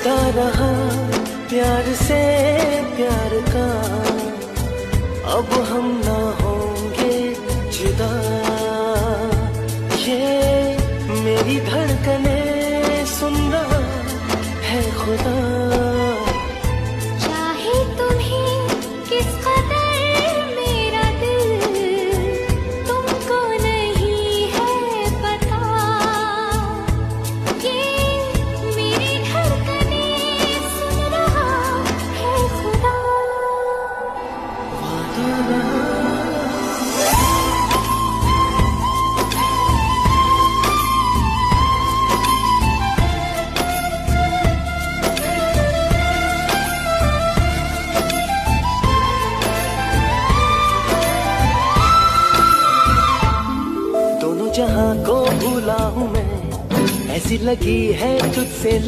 होता रहा प्यार से प्यार का, अब हम ना होंगे जुदा। ये मेरी धड़कने सुन रहा है खुदा। चाहे तुम्हें किस कदर मेरा दिल तुमको नहीं है पता। ये मेरी धड़कने सुन रहा है खुदा। दोनों जहां को भूला हूँ मैं, ऐसी लगी है तुझसे